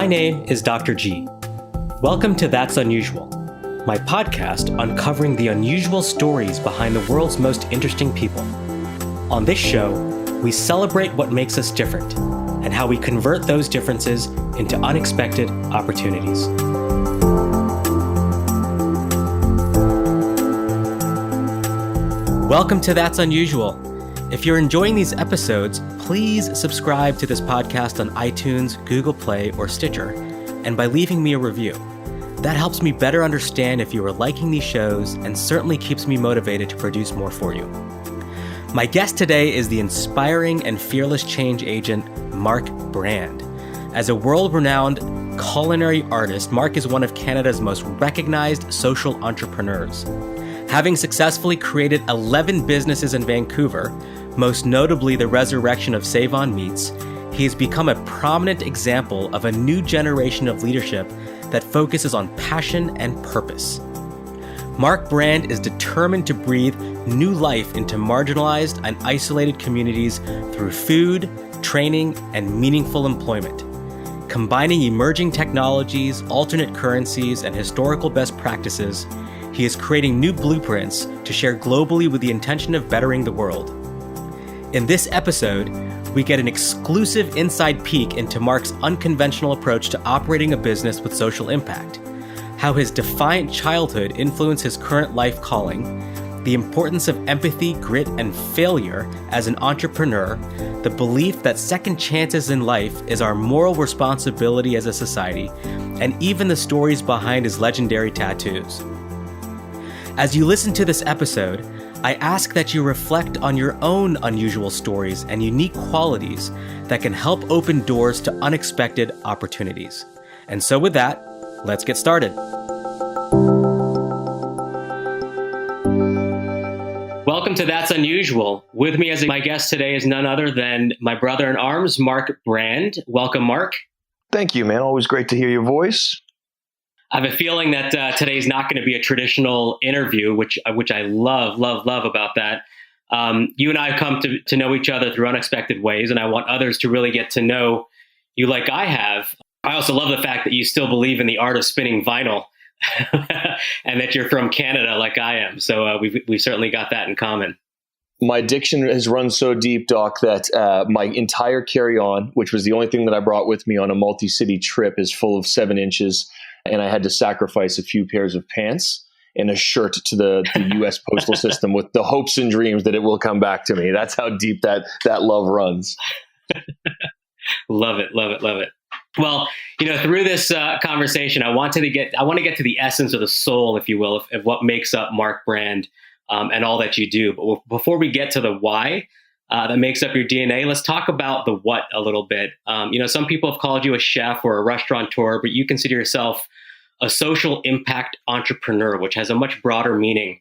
My name is Dr.G. Welcome to That's Unusual, my podcast uncovering the unusual stories behind the world's most interesting people. On this show, we celebrate what makes us different and how we convert those differences into unexpected opportunities. Welcome to That's Unusual. If you're enjoying these episodes, please subscribe to this podcast on iTunes, Google Play, or Stitcher, and by leaving me a review. That helps me better understand if you are liking these shows and certainly keeps me motivated to produce more for you. My guest today is the inspiring and fearless change agent, Mark Brand. As a world-renowned culinary artist, Mark is one of Canada's most recognized social entrepreneurs. Having successfully created 11 businesses in Vancouver, most notably the resurrection of Save On Meats, he has become a prominent example of a new generation of leadership that focuses on passion and purpose. Mark Brand is determined to breathe new life into marginalized and isolated communities through food, training, and meaningful employment. Combining emerging technologies, alternate currencies, and historical best practices, he is creating new blueprints to share globally with the intention of bettering the world. In this episode, we get an exclusive inside peek into Mark's unconventional approach to operating a business with social impact, how his defiant childhood influenced his current life calling, the importance of empathy, grit, and failure as an entrepreneur, the belief that second chances in life is our moral responsibility as a society, and even the stories behind his legendary tattoos. As you listen to this episode, I ask that you reflect on your own unusual stories and unique qualities that can help open doors to unexpected opportunities. And so with that, let's get started. Welcome to That's Unusual. With me as my guest today is none other than my brother in arms, Mark Brand. Welcome, Mark. Thank you, man. Always great to hear your voice. I have a feeling that today's not going to be a traditional interview, which I love about that. You and I have come to know each other through unexpected ways, and I want others to really get to know you like I have. I also love the fact that you still believe in the art of spinning vinyl and that you're from Canada like I am. So we've certainly got that in common. My addiction has run so deep, Doc, that my entire carry-on, which was the only thing that I brought with me on a multi-city trip, is full of 7 inches. And I had to sacrifice a few pairs of pants and a shirt to the U.S. postal system with the hopes and dreams that it will come back to me. That's how deep that love runs. Love it. Well, through this conversation, I want to get to the essence of the soul, if you will, of what makes up Mark Brand and all that you do. But before we get to the why that makes up your DNA, let's talk about the what a little bit. Some people have called you a chef or a restaurateur, but you consider yourself a social impact entrepreneur, which has a much broader meaning.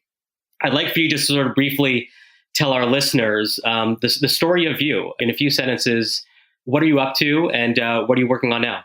I'd like for you to sort of briefly tell our listeners the story of you in a few sentences. What are you up to, and what are you working on now?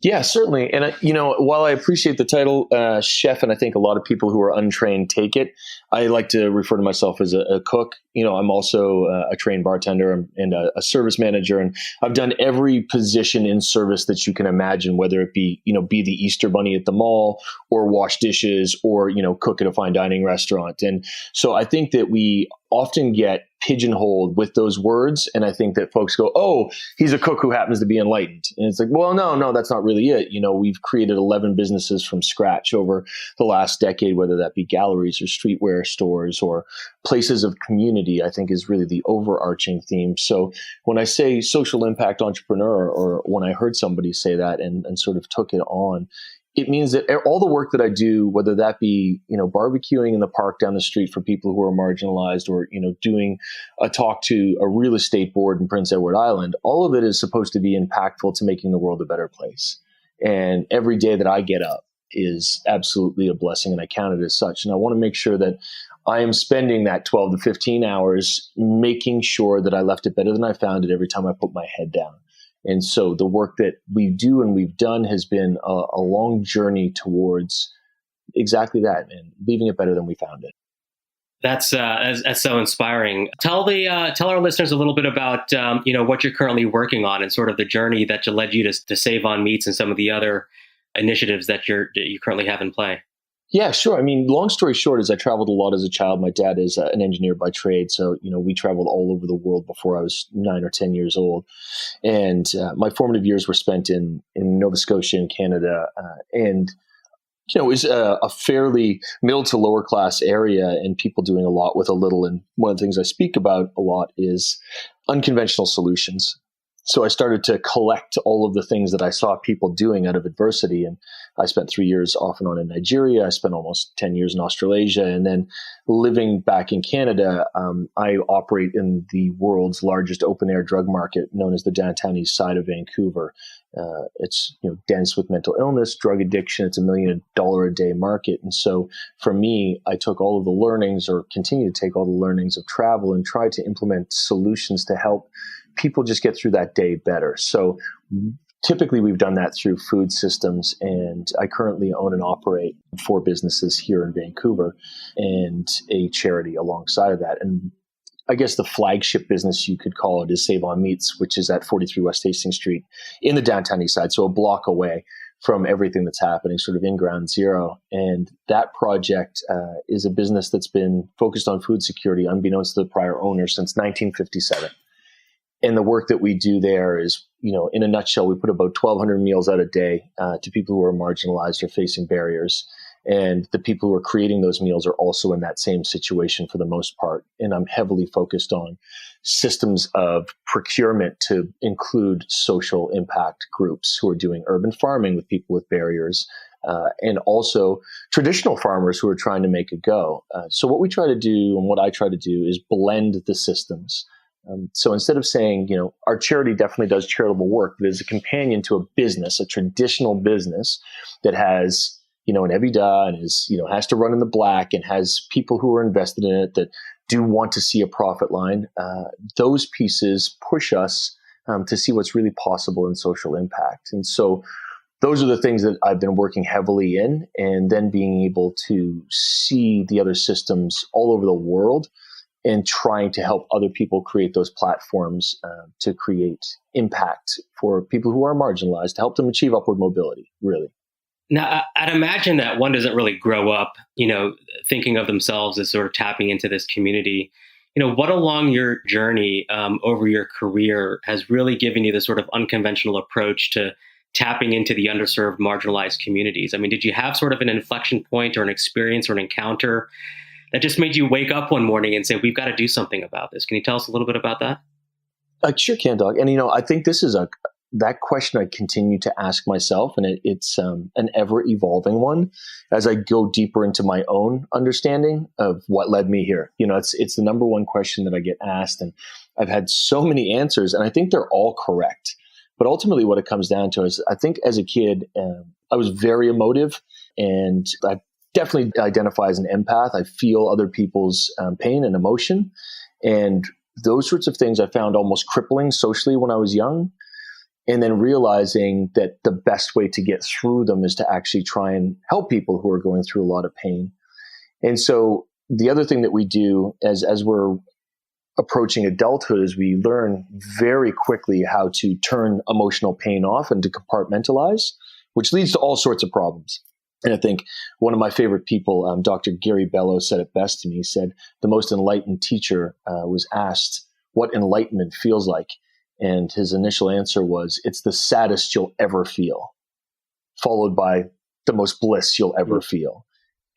Yeah, certainly. And, while I appreciate the title chef, and I think a lot of people who are untrained take it, I like to refer to myself as a cook. I'm also a trained bartender and a service manager. And I've done every position in service that you can imagine, whether it be, be the Easter bunny at the mall or wash dishes or, cook at a fine dining restaurant. And so I think that we often get pigeonholed with those words. And I think that folks go, oh, he's a cook who happens to be enlightened. And it's like, well, no, that's not really it. We've created 11 businesses from scratch over the last decade, whether that be galleries or streetwear stores or places of community, I think is really the overarching theme. So when I say social impact entrepreneur, or when I heard somebody say that and sort of took it on, it means that all the work that I do, whether that be, barbecuing in the park down the street for people who are marginalized or, doing a talk to a real estate board in Prince Edward Island, all of it is supposed to be impactful to making the world a better place. And every day that I get up is absolutely a blessing, and I count it as such. And I want to make sure that I am spending that 12 to 15 hours making sure that I left it better than I found it every time I put my head down. And so the work that we do and we've done has been a long journey towards exactly that and leaving it better than we found it. That's so inspiring. Tell our listeners a little bit about what you're currently working on and sort of the journey that led you to Save on Meats and some of the other initiatives that you currently have in play. Yeah, sure. I mean, long story short is I traveled a lot as a child. My dad is an engineer by trade. So, we traveled all over the world before I was 9 or 10 years old. And my formative years were spent in Nova Scotia in Canada. And it was a fairly middle to lower class area and people doing a lot with a little. And one of the things I speak about a lot is unconventional solutions. So I started to collect all of the things that I saw people doing out of adversity. And I spent 3 years off and on in Nigeria. I spent almost 10 years in Australasia. And then living back in Canada, I operate in the world's largest open air drug market known as the downtown east side of Vancouver. It's dense with mental illness, drug addiction. It's $1 million a day market. And so for me, I took all of the learnings or continue to take all the learnings of travel and try to implement solutions to help people just get through that day better. So typically we've done that through food systems, and I currently own and operate 4 businesses here in Vancouver and a charity alongside of that. And I guess the flagship business you could call it is Save on Meats, which is at 43 West Hastings Street in the downtown east side, so a block away from everything that's happening, sort of in ground zero. And that project is a business that's been focused on food security, unbeknownst to the prior owner, since 1957. And the work that we do there is, in a nutshell, we put about 1,200 meals out a day to people who are marginalized or facing barriers. And the people who are creating those meals are also in that same situation for the most part. And I'm heavily focused on systems of procurement to include social impact groups who are doing urban farming with people with barriers, and also traditional farmers who are trying to make a go. So what we try to do and what I try to do is blend the systems. So instead of saying, our charity definitely does charitable work, but as a companion to a business, a traditional business that has, an EBITDA and has to run in the black and has people who are invested in it that do want to see a profit line, those pieces push us to see what's really possible in social impact. And so those are the things that I've been working heavily in, and then being able to see the other systems all over the world and trying to help other people create those platforms to create impact for people who are marginalized, to help them achieve upward mobility, really. Now, I'd imagine that one doesn't really grow up, thinking of themselves as sort of tapping into this community. What along your journey over your career has really given you this sort of unconventional approach to tapping into the underserved, marginalized communities? I mean, did you have sort of an inflection point or an experience or an encounter that just made you wake up one morning and say, we've got to do something about this? Can you tell us a little bit about that? I sure can, Doug. And, I think this is that question I continue to ask myself, and it's an ever evolving one as I go deeper into my own understanding of what led me here. It's the number one question that I get asked, and I've had so many answers, and I think they're all correct. But ultimately what it comes down to is I think as a kid, I was very emotive, and I definitely identify as an empath. I feel other people's pain and emotion. And those sorts of things I found almost crippling socially when I was young. And then realizing that the best way to get through them is to actually try and help people who are going through a lot of pain. And so the other thing that we do as we're approaching adulthood is we learn very quickly how to turn emotional pain off and to compartmentalize, which leads to all sorts of problems. And I think one of my favorite people, Dr. Gary Bellows, said it best to me. He said, the most enlightened teacher was asked what enlightenment feels like. And his initial answer was, it's the saddest you'll ever feel, followed by the most bliss you'll ever feel.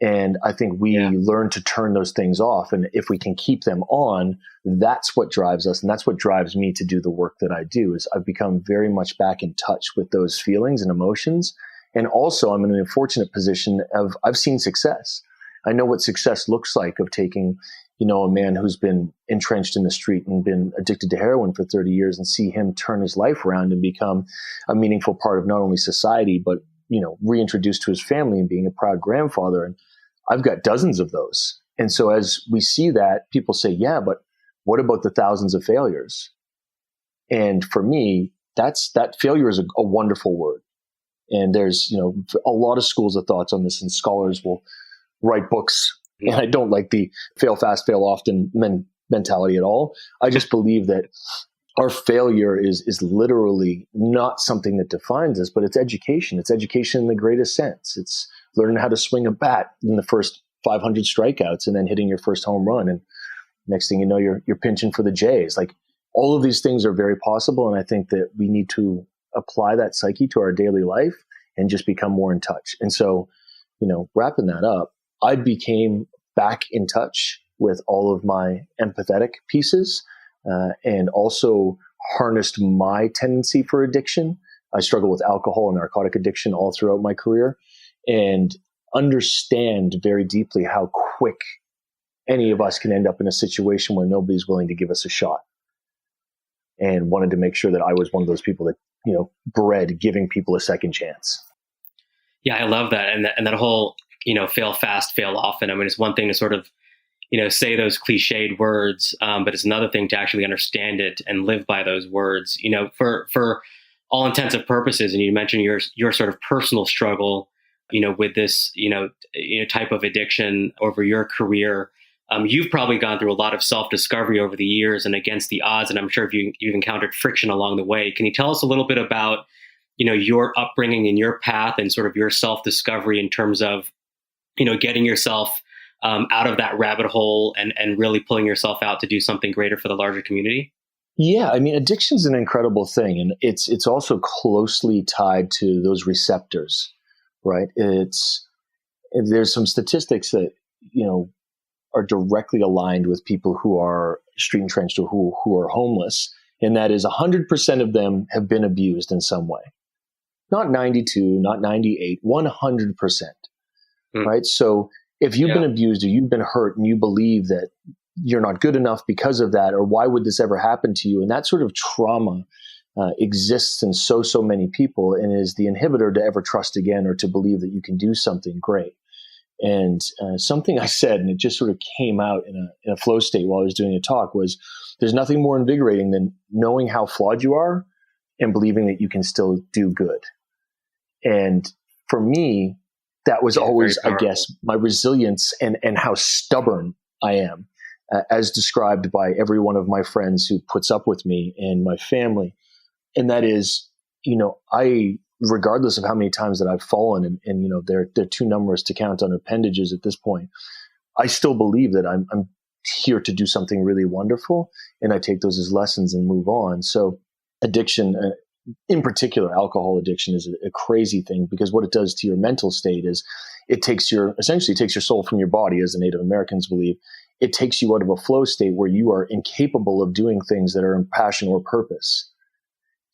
And I think we learn to turn those things off. And if we can keep them on, that's what drives us. And that's what drives me to do the work that I do. Is I've become very much back in touch with those feelings and emotions. And also I'm in an unfortunate position of I've seen success. I know what success looks like of taking, a man who's been entrenched in the street and been addicted to heroin for 30 years and see him turn his life around and become a meaningful part of not only society, but, reintroduced to his family and being a proud grandfather. And I've got dozens of those. And so as we see that, people say, yeah, but what about the thousands of failures? And for me, that failure is a wonderful word. And there's, a lot of schools of thoughts on this, and scholars will write books And I don't like the fail fast, fail often mentality at all. I just believe that our failure is literally not something that defines us, but it's education. It's education in the greatest sense. It's learning how to swing a bat in the first 500 strikeouts and then hitting your first home run. And next thing you know, you're pinching for the Jays. Like, all of these things are very possible. And I think that we need to apply that psyche to our daily life and just become more in touch. And so, wrapping that up, I became back in touch with all of my empathetic pieces, and also harnessed my tendency for addiction. I struggle with alcohol and narcotic addiction all throughout my career, and understand very deeply how quick any of us can end up in a situation where nobody's willing to give us a shot. And wanted to make sure that I was one of those people that, bred giving people a second chance. Yeah, I love that. And that whole, fail fast, fail often. I mean, it's one thing to sort of, say those cliched words, but it's another thing to actually understand it and live by those words, for all intents and purposes. And you mentioned your sort of personal struggle, with this, type of addiction over your career. You've probably gone through a lot of self-discovery over the years and against the odds, and I'm sure you've encountered friction along the way. Can you tell us a little bit about, your upbringing and your path and sort of your self-discovery in terms of, getting yourself out of that rabbit hole and really pulling yourself out to do something greater for the larger community? Yeah, I mean, addiction's an incredible thing, and it's also closely tied to those receptors, right? There's some statistics that, are directly aligned with people who are street entrenched or who are homeless. And that is 100% of them have been abused in some way. Not 92, not 98, 100%. Right? So if you've been abused or you've been hurt and you believe that you're not good enough because of that, or why would this ever happen to you? And that sort of trauma exists in so many people and is the inhibitor to ever trust again or to believe that you can do something great. And something I said, and it just sort of came out in a flow state while I was doing a talk, was there's nothing more invigorating than knowing how flawed you are and believing that you can still do good. And for me, that was always, I guess, my resilience and how stubborn I am, as described by every one of my friends who puts up with me and my family. And that is, regardless of how many times that I've fallen, and they're too numerous to count on appendages at this point, I still believe that I'm here to do something really wonderful, and I take those as lessons and move on. So addiction, in particular, alcohol addiction, is a crazy thing, because what it does to your mental state is it essentially takes your soul from your body, as the Native Americans believe. It takes you out of a flow state where you are incapable of doing things that are in passion or purpose.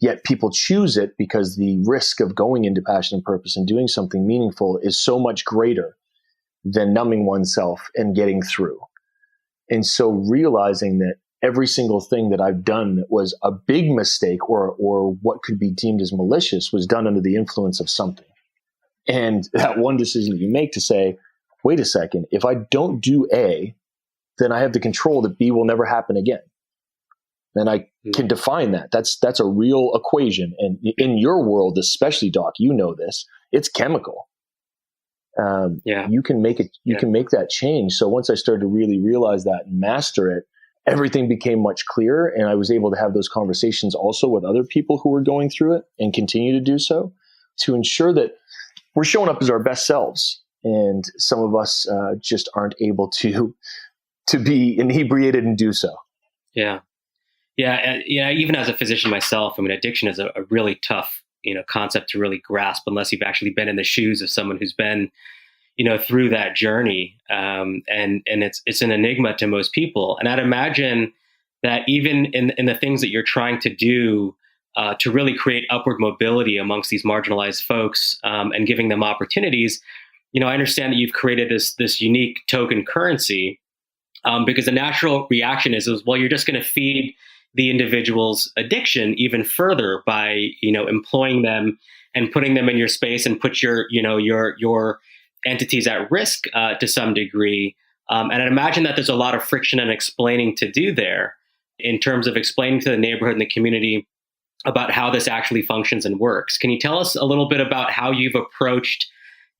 Yet people choose it because the risk of going into passion and purpose and doing something meaningful is so much greater than numbing oneself and getting through. And so realizing that every single thing that I've done that was a big mistake or what could be deemed as malicious was done under the influence of something. And that one decision that you make to say, wait a second, if I don't do A, then I have the control that B will never happen again. And I can define that. That's a real equation. And in your world, especially, Doc, this, it's chemical. You can make it. You can make that change. So once I started to really realize that and master it, everything became much clearer. And I was able to have those conversations also with other people who were going through it and continue to do so, to ensure that we're showing up as our best selves. And some of us just aren't able to be inebriated and do so. Yeah. Even as a physician myself, I mean, addiction is a really tough, concept to really grasp unless you've actually been in the shoes of someone who's been, through that journey. And it's an enigma to most people. And I'd imagine that even in the things that you're trying to do to really create upward mobility amongst these marginalized folks and giving them opportunities, I understand that you've created this unique token currency because the natural reaction is, well, you're just going to feed the individual's addiction even further by, employing them and putting them in your space and put your entities at risk to some degree. And I'd imagine that there's a lot of friction and explaining to do there in terms of explaining to the neighborhood and the community about how this actually functions and works. Can you tell us a little bit about how you've approached,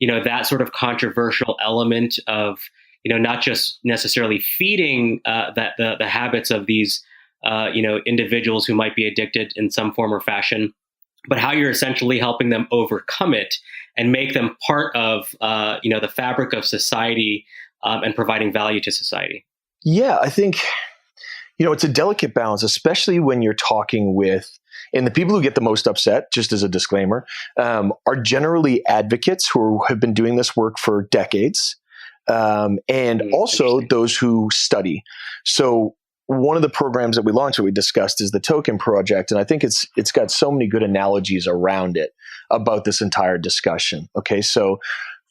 that sort of controversial element of, not just necessarily feeding the habits of these individuals who might be addicted in some form or fashion, but how you're essentially helping them overcome it and make them part of the fabric of society, and providing value to society. Yeah, I think it's a delicate balance, especially when you're talking with, and the people who get the most upset, just as a disclaimer, are generally advocates who have been doing this work for decades, and also those who study. So one of the programs that we launched that we discussed is the Token Project, and I think it's got so many good analogies around it about this entire discussion. Okay, so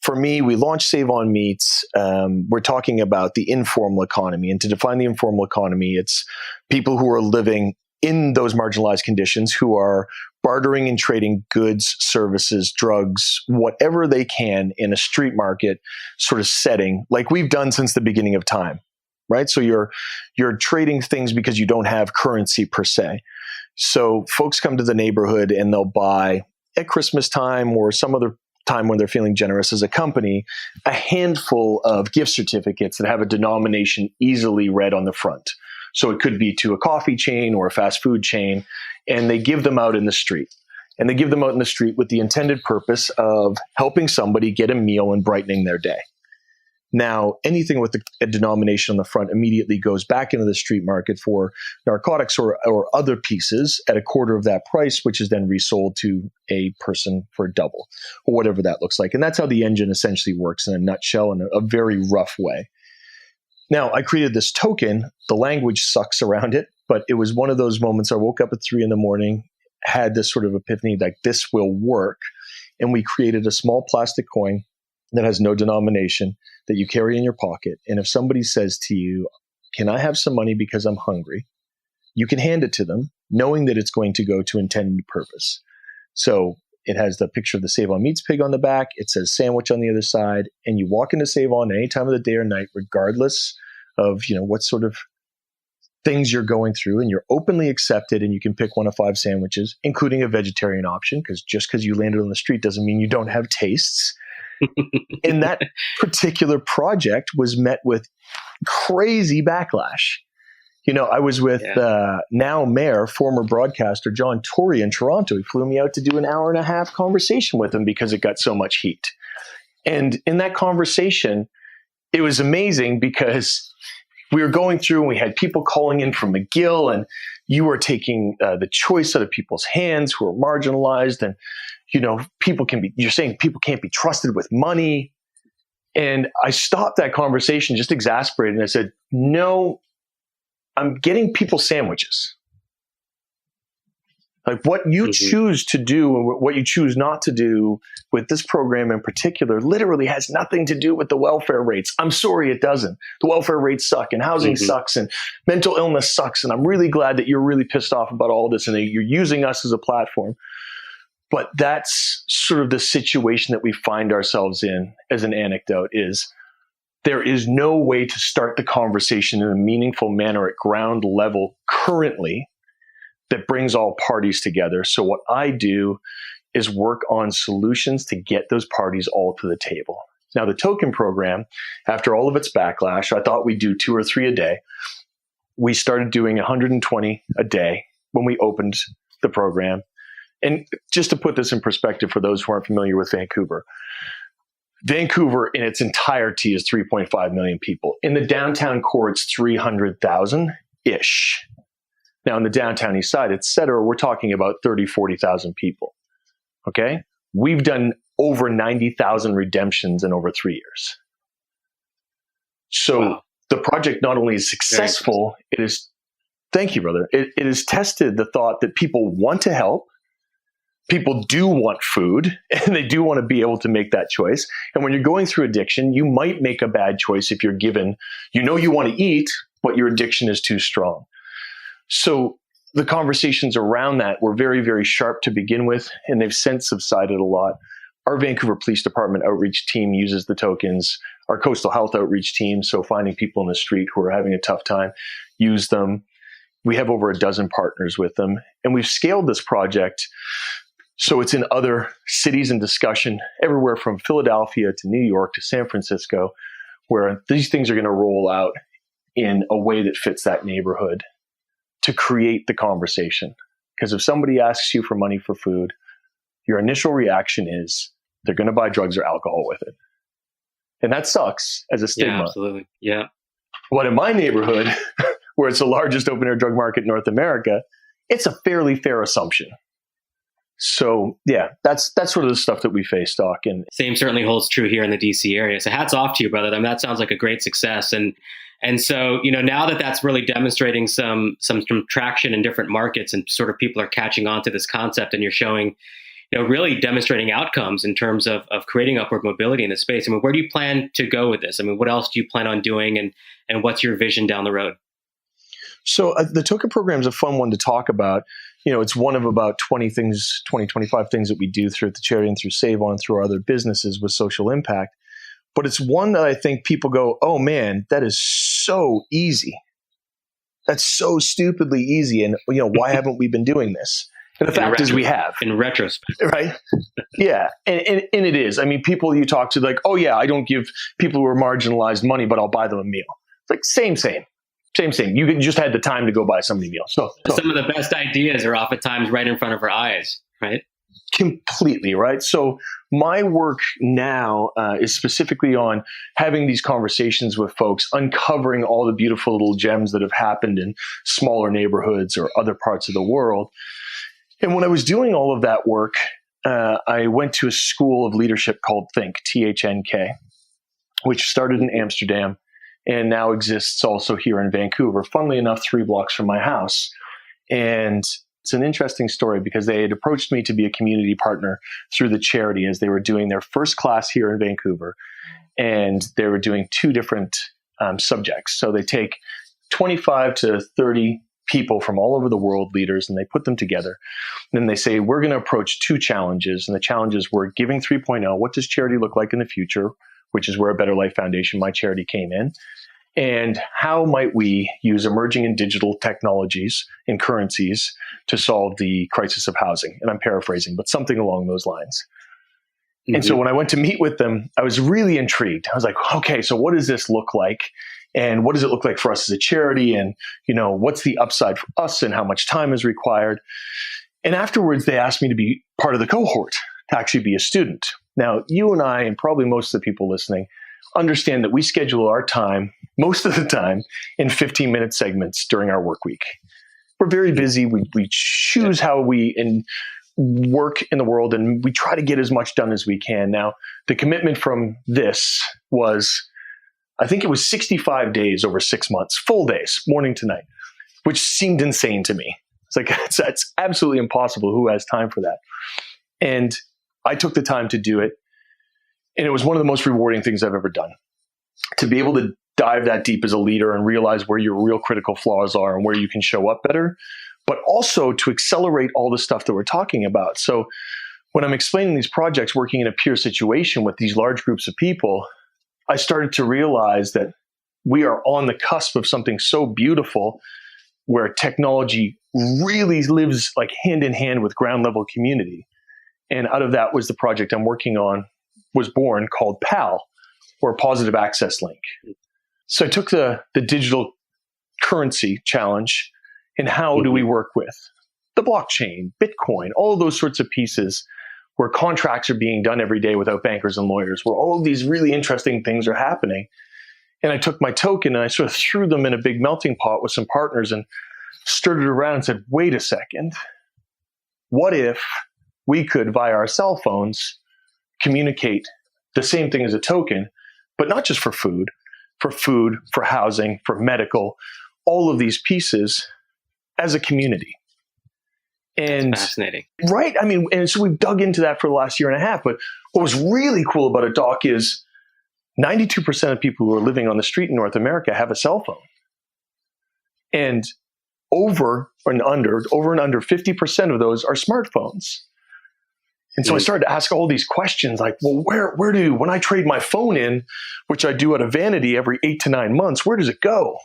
for me, we launched Save on Meats. We're talking about the informal economy, and to define the informal economy, it's people who are living in those marginalized conditions, who are bartering and trading goods, services, drugs, whatever they can in a street market sort of setting, like we've done since the beginning of time. Right. So you're trading things because you don't have currency per se. So folks come to the neighborhood and they'll buy at Christmas time or some other time when they're feeling generous as a company, a handful of gift certificates that have a denomination easily read on the front. So it could be to a coffee chain or a fast food chain, and they give them out in the street. And they give them out in the street with the intended purpose of helping somebody get a meal and brightening their day. Now, anything with a denomination on the front immediately goes back into the street market for narcotics or other pieces at a quarter of that price, which is then resold to a person for double or whatever that looks like. And that's how the engine essentially works in a nutshell, in a very rough way. Now, I created this token. The language sucks around it, but it was one of those moments I woke up at 3 a.m, had this sort of epiphany like this will work. And we created a small plastic coin that has no denomination that you carry in your pocket. And if somebody says to you, "Can I have some money because I'm hungry?" you can hand it to them, knowing that it's going to go to intended purpose. So it has the picture of the Save on Meats pig on the back. It says sandwich on the other side. And you walk into Save On any time of the day or night, regardless of what sort of things you're going through, and you're openly accepted, and you can pick one of 5 sandwiches, including a vegetarian option, because just because you landed on the street doesn't mean you don't have tastes. And that particular project was met with crazy backlash. I was with now mayor, former broadcaster John Tory in Toronto. He flew me out to do an hour-and-a-half conversation with him because it got so much heat. And in that conversation, it was amazing because we were going through and we had people calling in from McGill, and you were taking the choice out of people's hands who are marginalized. And you're saying people can't be trusted with money. And I stopped that conversation, just exasperated. And I said, no, I'm getting people sandwiches. Like what you choose to do and what you choose not to do with this program in particular literally has nothing to do with the welfare rates. I'm sorry, it doesn't. The welfare rates suck, and housing sucks, and mental illness sucks. And I'm really glad that you're really pissed off about all this and that you're using us as a platform. But that's sort of the situation that we find ourselves in as an anecdote is there is no way to start the conversation in a meaningful manner at ground level currently that brings all parties together. So what I do is work on solutions to get those parties all to the table. Now, the token program, after all of its backlash, I thought we'd do 2 or 3 a day. We started doing 120 a day when we opened the program. And just to put this in perspective for those who aren't familiar with Vancouver, Vancouver in its entirety is 3.5 million people. In the downtown core, it's 300,000-ish. Now, in the downtown east side, et cetera, we're talking about 30, 40,000 people. Okay? We've done over 90,000 redemptions in over 3 years. So the project not only is successful, it is, thank you, brother. It has tested the thought that people want to help. People do want food, and they do want to be able to make that choice. And when you're going through addiction, you might make a bad choice if you're given, you want to eat, but your addiction is too strong. So the conversations around that were very, very sharp to begin with, and they've since subsided a lot. Our Vancouver Police Department outreach team uses the tokens. Our coastal health outreach team, so finding people in the street who are having a tough time, use them. We have over a dozen partners with them, and we've scaled this project so it's in other cities in discussion, everywhere from Philadelphia to New York to San Francisco, where these things are going to roll out in a way that fits that neighborhood to create the conversation. Because if somebody asks you for money for food, your initial reaction is they're going to buy drugs or alcohol with it. And that sucks as a stigma. Yeah, absolutely. Yeah. But in my neighborhood, where it's the largest open air drug market in North America, it's a fairly fair assumption. So yeah, that's sort of the stuff that we face, Doc. And same certainly holds true here in the DC area. So hats off to you, brother. I mean, that sounds like a great success. And so, now that that's really demonstrating some traction in different markets and sort of people are catching on to this concept, and you're showing, really demonstrating outcomes in terms of creating upward mobility in the space. I mean, where do you plan to go with this? I mean, what else do you plan on doing, and what's your vision down the road? So the token program is a fun one to talk about. It's one of about 25 things that we do through the charity and through Save On, through our other businesses with social impact. But it's one that I think people go, oh man, that is so easy. That's so stupidly easy. And, why haven't we been doing this? And the fact is we have. In retrospect. Right? Yeah. And it is. I mean, people you talk to like, oh yeah, I don't give people who are marginalized money, but I'll buy them a meal. It's like same. You just had the time to go buy somebody a meal. So some of the best ideas are oftentimes right in front of our eyes, right? Completely, right? So my work now is specifically on having these conversations with folks, uncovering all the beautiful little gems that have happened in smaller neighborhoods or other parts of the world. And when I was doing all of that work, I went to a school of leadership called Think, THNK, which started in Amsterdam and now exists also here in Vancouver, funnily enough, 3 blocks from my house. And it's an interesting story because they had approached me to be a community partner through the charity as they were doing their first class here in Vancouver. And they were doing 2 different subjects. So they take 25 to 30 people from all over the world, leaders, and they put them together. And then they say, we're going to approach 2 challenges. And the challenges were Giving 3.0. What does charity look like in the future? Which is where A Better Life Foundation, my charity, came in. And how might we use emerging and digital technologies and currencies to solve the crisis of housing? And I'm paraphrasing, but something along those lines. Mm-hmm. And so when I went to meet with them, I was really intrigued. I was like, okay, so what does this look like? And what does it look like for us as a charity? And, what's the upside for us and how much time is required? And afterwards, they asked me to be part of the cohort, to actually be a student. Now, you and I, and probably most of the people listening, understand that we schedule our time, most of the time, in 15-minute segments during our work week. We're very busy. We choose how we work in the world, and we try to get as much done as we can. Now, the commitment from this was, I think it was 65 days over 6 months, full days, morning to night, which seemed insane to me. It's like, that's absolutely impossible. Who has time for that? And I took the time to do it. And it was one of the most rewarding things I've ever done. To be able to dive that deep as a leader and realize where your real critical flaws are and where you can show up better, but also to accelerate all the stuff that we're talking about. So when I'm explaining these projects, working in a peer situation with these large groups of people, I started to realize that we are on the cusp of something so beautiful where technology really lives like hand in hand with ground level community. And out of that was the project I'm working on, was born, called PAL, or Positive Access Link. So I took the digital currency challenge and how do we work with the blockchain, Bitcoin, all of those sorts of pieces where contracts are being done every day without bankers and lawyers, where all of these really interesting things are happening. And I took my token and I sort of threw them in a big melting pot with some partners and stirred it around and said, wait a second, what if we could, via our cell phones, communicate the same thing as a token, but not just for food, for housing, for medical, all of these pieces as a community. And that's fascinating. Right. I mean, and so we've dug into that for the last year and a half. But what was really cool about it, Doc, is 92% of people who are living on the street in North America have a cell phone. And over and under 50% of those are smartphones. And so I started to ask all these questions like, well, when I trade my phone in, which I do out of vanity every 8 to 9 months, where does it go?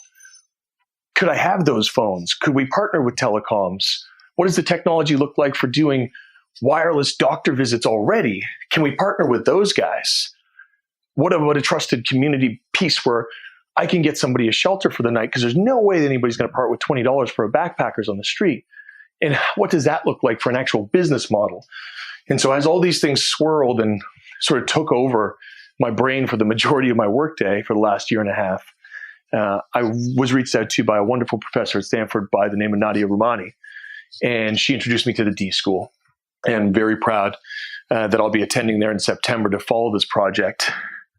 Could I have those phones? Could we partner with telecoms? What does the technology look like for doing wireless doctor visits already? Can we partner with those guys? what about a trusted community piece where I can get somebody a shelter for the night? Because there's no way that anybody's going to part with $20 for a backpackers on the street. And what does that look like for an actual business model? And so as all these things swirled and sort of took over my brain for the majority of my workday for the last year and a half, I was reached out to by a wonderful professor at Stanford by the name of Nadia Rahmani. And she introduced me to the D School. And very proud that I'll be attending there in September to follow this project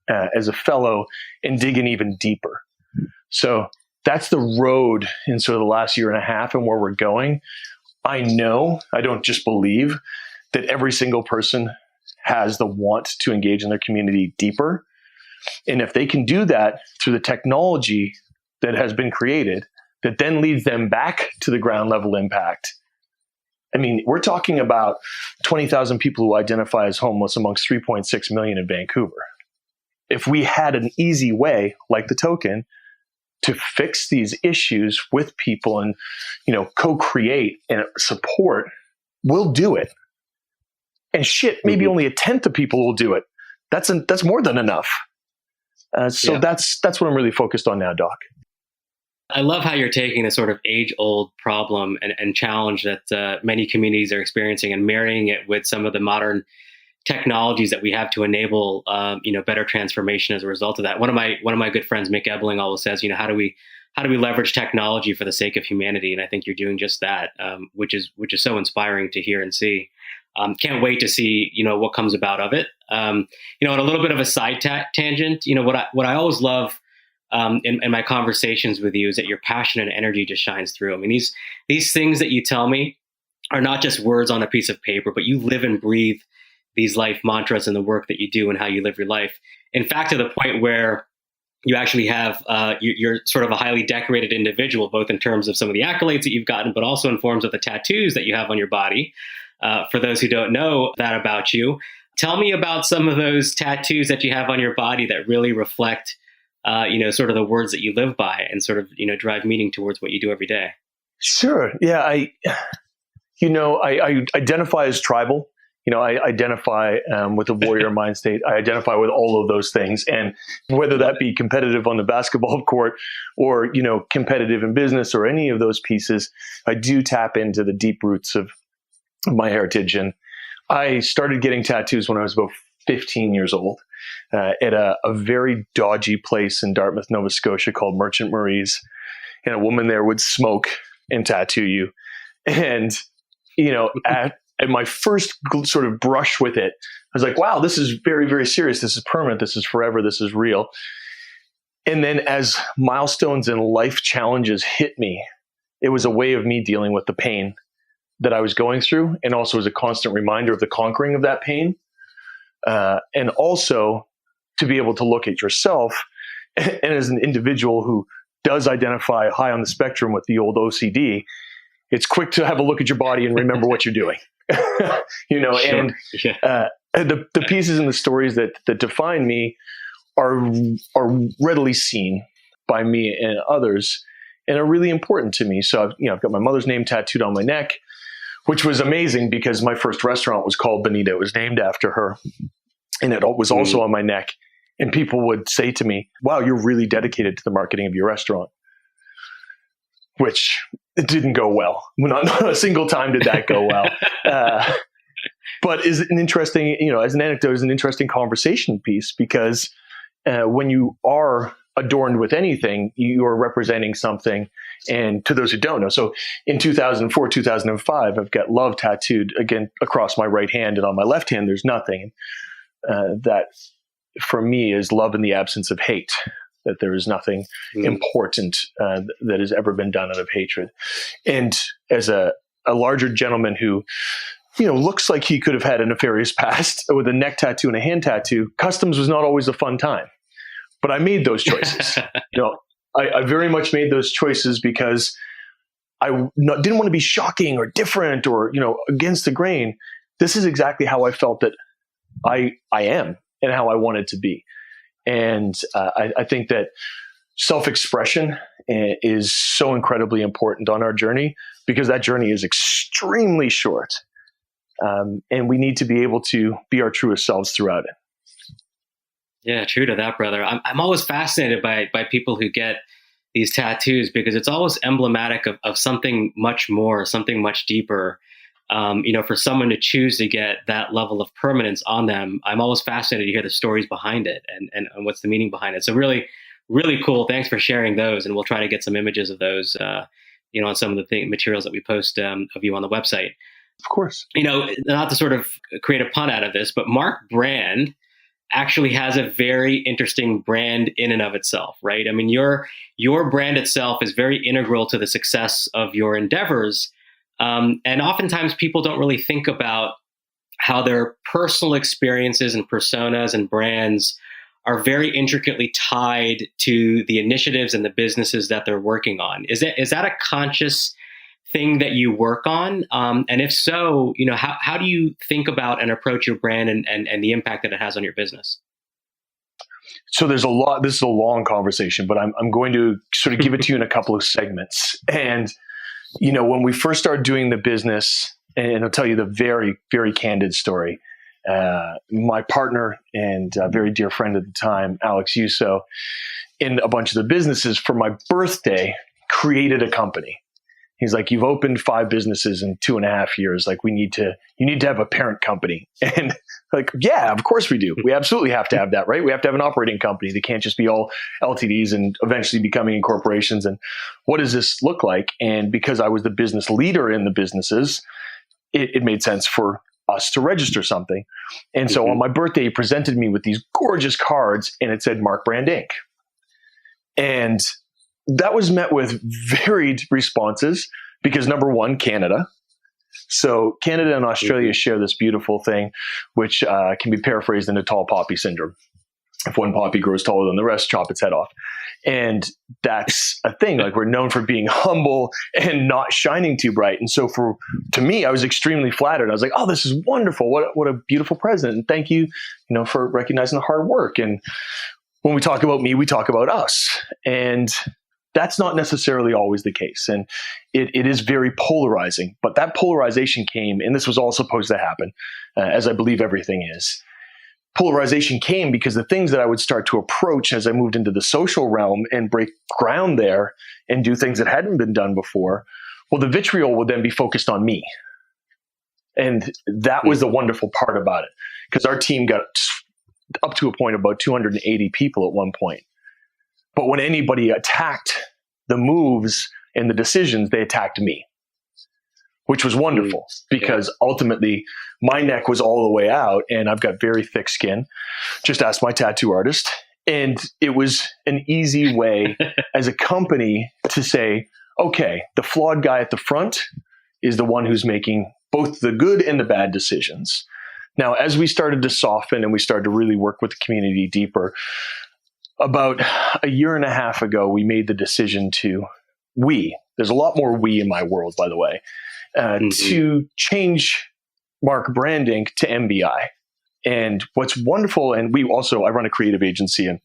as a fellow and dig in even deeper. So that's the road in sort of the last year and a half and where we're going. I know, I don't just believe, that every single person has the want to engage in their community deeper. And if they can do that through the technology that has been created, that then leads them back to the ground level impact. I mean, we're talking about 20,000 people who identify as homeless amongst 3.6 million in Vancouver. If we had an easy way, like the token, to fix these issues with people and, co-create and support, we'll do it. And maybe only a tenth of people will do it. That's more than enough. So that's what I'm really focused on now, Doc. I love how you're taking this sort of age-old problem and challenge that many communities are experiencing and marrying it with some of the modern technologies that we have to enable, better transformation as a result of that. One of my good friends, Mick Ebling, always says, how do we leverage technology for the sake of humanity? And I think you're doing just that, which is so inspiring to hear and see. Can't wait to see, what comes about of it. On a little bit of a side tangent, what I always love in my conversations with you is that your passion and energy just shines through. I mean, these things that you tell me are not just words on a piece of paper, but you live and breathe these life mantras in the work that you do and how you live your life. In fact, to the point where you actually have, you're sort of a highly decorated individual, both in terms of some of the accolades that you've gotten, but also in forms of the tattoos that you have on your body. For those who don't know that about you, tell me about some of those tattoos that you have on your body that really reflect, sort of the words that you live by and sort of, drive meaning towards what you do every day. Sure. Yeah. I identify as tribal. I identify with a warrior mind state. I identify with all of those things. And whether that be competitive on the basketball court or, competitive in business or any of those pieces, I do tap into the deep roots of my heritage. And I started getting tattoos when I was about 15 years old at a very dodgy place in Dartmouth, Nova Scotia called Merchant Marie's. And a woman there would smoke and tattoo you. And, at my first sort of brush with it, I was like, wow, this is very, very serious. This is permanent. This is forever. This is real. And then as milestones and life challenges hit me, it was a way of me dealing with the pain that I was going through, and also as a constant reminder of the conquering of that pain. And also to be able to look at yourself and as an individual who does identify high on the spectrum with the old OCD, it's quick to have a look at your body and remember what you're doing. Sure. And the pieces and the stories that define me are readily seen by me and others and are really important to me. So I've got my mother's name tattooed on my neck, which was amazing because my first restaurant was called Bonita. It was named after her. And it was also on my neck. And people would say to me, wow, you're really dedicated to the marketing of your restaurant, which it didn't go well. Not a single time did that go well. But is an interesting, as an anecdote, is an interesting conversation piece because when you are adorned with anything, you are representing something. And to those who don't know, so in 2004, 2005, I've got love tattooed again across my right hand, and on my left hand, there's nothing. That for me is love in the absence of hate. That there is nothing important that has ever been done out of hatred. And as a larger gentleman who, looks like he could have had a nefarious past with a neck tattoo and a hand tattoo, customs was not always a fun time. But I made those choices. I very much made those choices because I didn't want to be shocking or different or, against the grain. This is exactly how I felt that I am and how I wanted to be. And I think that self-expression is so incredibly important on our journey because that journey is extremely short. And we need to be able to be our truest selves throughout it. Yeah, true to that, brother. I'm always fascinated by people who get these tattoos because it's always emblematic of something much more, something much deeper. For someone to choose to get that level of permanence on them, I'm always fascinated to hear the stories behind it and what's the meaning behind it. So really, really cool. Thanks for sharing those, and we'll try to get some images of those, on some of the materials that we post of you on the website. Of course. Not to sort of create a pun out of this, but Mark Brand actually has a very interesting brand in and of itself, right? I mean, your brand itself is very integral to the success of your endeavors. And oftentimes people don't really think about how their personal experiences and personas and brands are very intricately tied to the initiatives and the businesses that they're working on. Is that a conscious thing that you work on? And if so, how do you think about and approach your brand and the impact that it has on your business? So there's a lot. This is a long conversation, but I'm going to sort of give it to you in a couple of segments. And, when we first started doing the business, and I'll tell you the very, very candid story. My partner and a very dear friend at the time, Alex Yuso, in a bunch of the businesses for my birthday, created a company. He's like, you've opened 5 businesses in 2.5 years. Like, you need to have a parent company. And like, yeah, of course we do. We absolutely have to have that, right? We have to have an operating company. They can't just be all LTDs and eventually becoming corporations. And what does this look like? And because I was the business leader in the businesses, it made sense for us to register something. And so on my birthday, he presented me with these gorgeous cards and it said Mark Brand Inc. And that was met with varied responses because, number one, Canada. So Canada and Australia share this beautiful thing, which can be paraphrased into tall poppy syndrome. If one poppy grows taller than the rest, chop its head off. And that's a thing. Like, we're known for being humble and not shining too bright. And so to me, I was extremely flattered. I was like, oh, this is wonderful. What a beautiful present. And thank you, for recognizing the hard work. And when we talk about me, we talk about us. And that's not necessarily always the case. And it is very polarizing. But that polarization came, and this was all supposed to happen, as I believe everything is. Polarization came because the things that I would start to approach as I moved into the social realm and break ground there and do things that hadn't been done before, well, the vitriol would then be focused on me. And that was the wonderful part about it, because our team got up to a point of about 280 people at one point. But when anybody attacked the moves and the decisions, they attacked me, which was wonderful because ultimately my neck was all the way out and I've got very thick skin. Just ask my tattoo artist. And it was an easy way as a company to say, okay, the flawed guy at the front is the one who's making both the good and the bad decisions. Now, as we started to soften and we started to really work with the community deeper, about 1.5 years ago, we made the decision there's a lot more we in my world, by the way, to change Mark Brand Inc. to MBI. And what's wonderful, and I run a creative agency and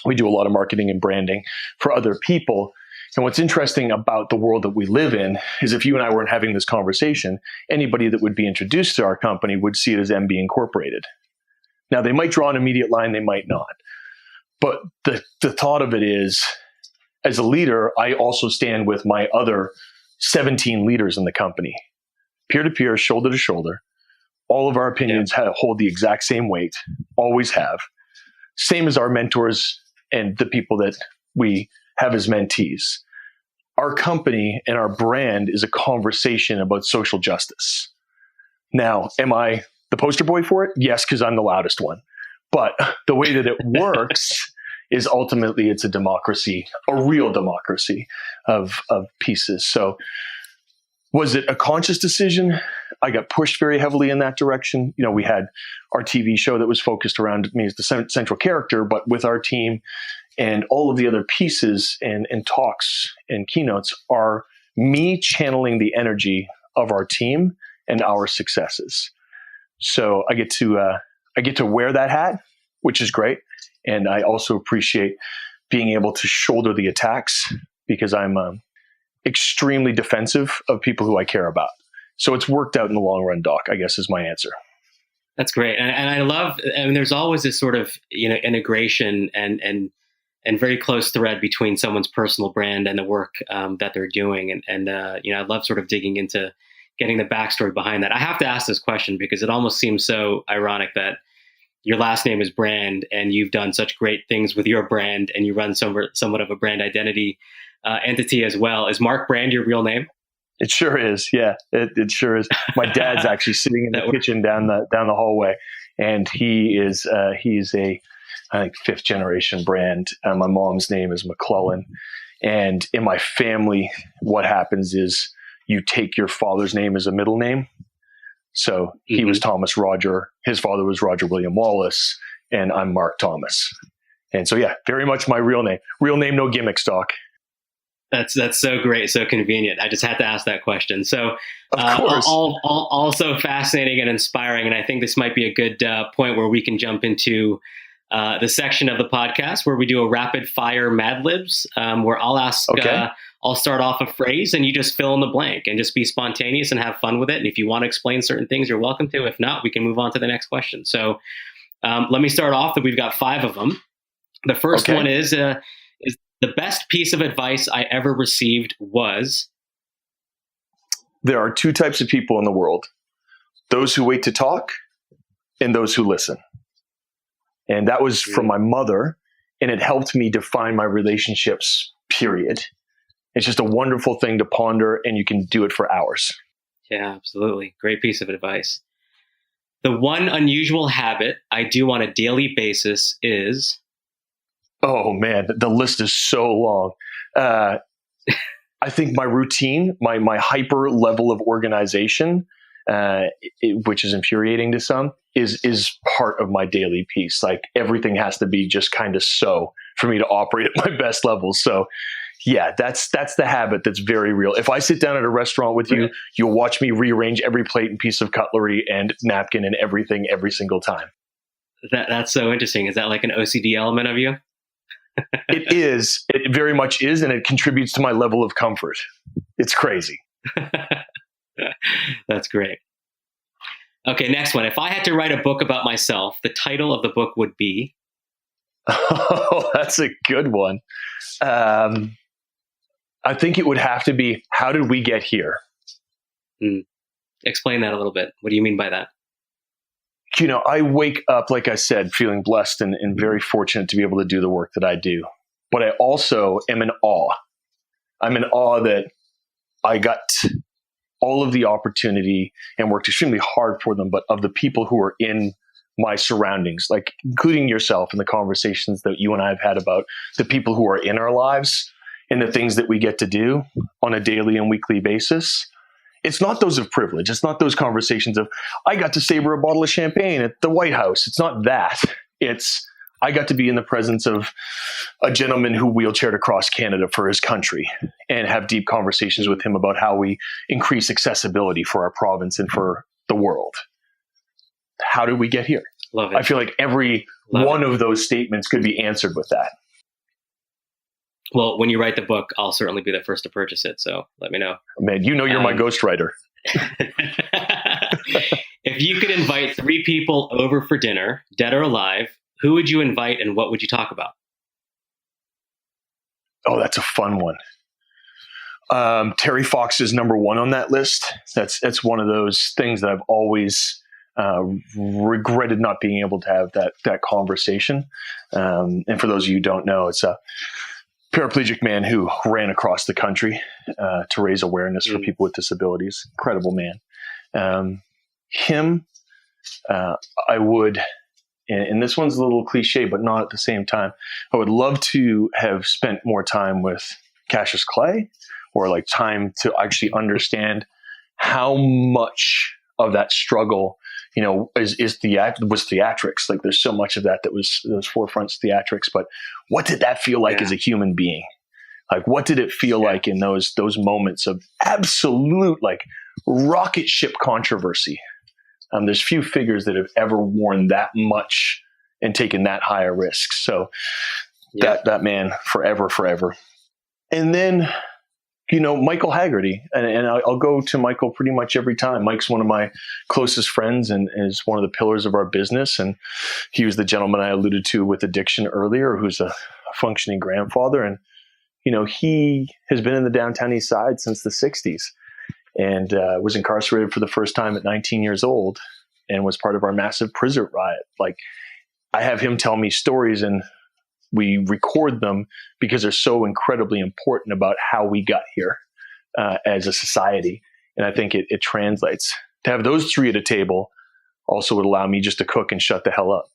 we do a lot of marketing and branding for other people. And what's interesting about the world that we live in is if you and I weren't having this conversation, anybody that would be introduced to our company would see it as MB Incorporated. Now, they might draw an immediate line, they might not. But the thought of it is, as a leader, I also stand with my other 17 leaders in the company, peer to peer, shoulder to shoulder. All of our opinions hold the exact same weight, always have. Same as our mentors and the people that we have as mentees. Our company and our brand is a conversation about social justice. Now, am I the poster boy for it? Yes, because I'm the loudest one. But the way that it works is ultimately it's a democracy, a real democracy of pieces. So was it a conscious decision? I got pushed very heavily in that direction. We had our TV show that was focused around me as the central character, but with our team and all of the other pieces and talks and keynotes are me channeling the energy of our team and our successes. So I get to wear that hat, which is great. And I also appreciate being able to shoulder the attacks because I'm extremely defensive of people who I care about. So it's worked out in the long run, Doc, I guess is my answer. That's great. And I love, I mean, there's always this sort of, integration and very close thread between someone's personal brand and the work that they're doing. And I love sort of digging into getting the backstory behind that. I have to ask this question because it almost seems so ironic that your last name is Brand and you've done such great things with your brand and you run somewhat of a brand identity entity as well. Is Mark Brand your real name? It sure is. Yeah, it sure is. My dad's actually sitting in the kitchen down the hallway, and he's a, I think, 5th generation Brand. My mom's name is McClellan, and in my family, what happens is you take your father's name as a middle name. So he was Thomas Roger. His father was Roger William Wallace, and I'm Mark Thomas. And so, yeah, very much my real name. Real name, no gimmick stock. That's so great, so convenient. I just had to ask that question. So, of course, also fascinating and inspiring. And I think this might be a good point where we can jump into the section of the podcast where we do a rapid fire Mad Libs, where I'll ask. Okay. I'll start off a phrase and you just fill in the blank and just be spontaneous and have fun with it. And if you want to explain certain things, you're welcome to. If not, we can move on to the next question. So let me start off. That we've got 5 of them. The first one is the best piece of advice I ever received was. There are 2 types of people in the world: those who wait to talk and those who listen. And that was from my mother, and it helped me define my relationships, period. It's just a wonderful thing to ponder, and you can do it for hours. Yeah, absolutely. Great piece of advice. The one unusual habit I do on a daily basis is. Oh, man, the list is so long. I think my routine, my hyper level of organization, which is infuriating to some, is part of my daily piece. Like, everything has to be just kind of so for me to operate at my best level. So, yeah, that's the habit that's very real. If I sit down at a restaurant with you, you'll watch me rearrange every plate and piece of cutlery and napkin and everything every single time. That's so interesting. Is that like an OCD element of you? It is. It very much is, and it contributes to my level of comfort. It's crazy. That's great. Okay, next one. If I had to write a book about myself, the title of the book would be? Oh, that's a good one. I think it would have to be, How Did We Get Here? Explain that a little bit. What do you mean by that? I wake up, like I said, feeling blessed and very fortunate to be able to do the work that I do. But I also am in awe. I'm in awe that I got all of the opportunity and worked extremely hard for them, but of the people who are in my surroundings, like including yourself and the conversations that you and I have had about the people who are in our lives and the things that we get to do on a daily and weekly basis. It's not those of privilege. It's not those conversations of, I got to savor a bottle of champagne at the White House. It's not that. It's, I got to be in the presence of a gentleman who wheelchaired across Canada for his country and have deep conversations with him about how we increase accessibility for our province and for the world. How did we get here? Love it. I feel like every one of those statements could be answered with that. Well, when you write the book, I'll certainly be the first to purchase it. So let me know. Man, you're my ghostwriter. If you could invite 3 people over for dinner, dead or alive, who would you invite and what would you talk about? Oh, that's a fun one. Terry Fox is number 1 on that list. That's one of those things that I've always regretted not being able to have that conversation. And for those of you who don't know, it's a paraplegic man who ran across the country to raise awareness for people with disabilities. Incredible man. Him, I would, and this one's a little cliche, but not at the same time. I would love to have spent more time with Cassius Clay, or like time to actually understand how much of that struggle, was theatrics. Like, there's so much of that was those forefronts theatrics, but what did that feel like as a human being? Like, what did it feel like in those moments of absolute, like, rocket ship controversy? There's few figures that have ever worn that much and taken that high a risk. So that man forever. And then, Michael Haggerty, and I'll go to Michael pretty much every time. Mike's one of my closest friends and is one of the pillars of our business. And he was the gentleman I alluded to with addiction earlier, who's a functioning grandfather. And, he has been in the downtown East Side since the 60s and was incarcerated for the first time at 19 years old and was part of our massive prison riot. Like, I have him tell me stories and we record them because they're so incredibly important about how we got here as a society. And I think it translates. To have those three at a table also would allow me just to cook and shut the hell up.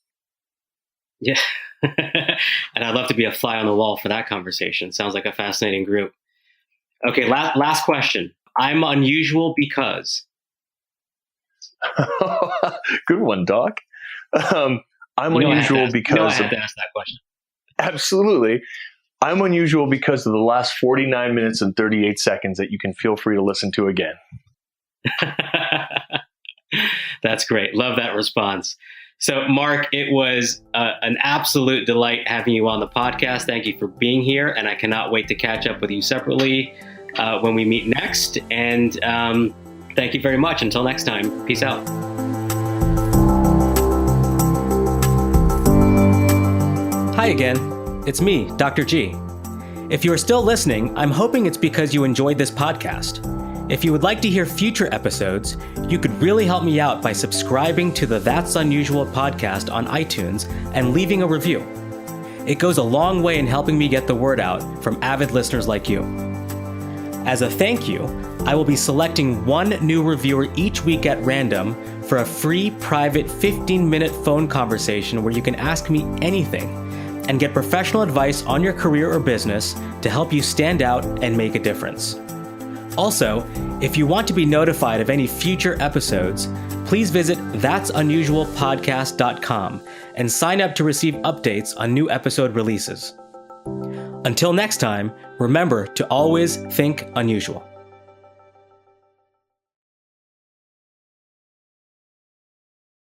Yeah. And I'd love to be a fly on the wall for that conversation. Sounds like a fascinating group. Okay, last question. I'm unusual because... Good one, Doc. I'm unusual because... I had to ask that question. Absolutely. I'm unusual because of the last 49 minutes and 38 seconds that you can feel free to listen to again. That's great. Love that response. So, Mark, it was an absolute delight having you on the podcast. Thank you for being here, and I cannot wait to catch up with you separately when we meet next. And thank you very much. Until next time, peace out. Hi again, it's me, Dr. G. If you are still listening, I'm hoping it's because you enjoyed this podcast. If you would like to hear future episodes, you could really help me out by subscribing to the That's Unusual podcast on iTunes and leaving a review. It goes a long way in helping me get the word out from avid listeners like you. As a thank you, I will be selecting one new reviewer each week at random for a free private 15-minute phone conversation where you can ask me anything and get professional advice on your career or business to help you stand out and make a difference. Also, if you want to be notified of any future episodes, please visit that'sunusualpodcast.com and sign up to receive updates on new episode releases. Until next time, remember to always think unusual.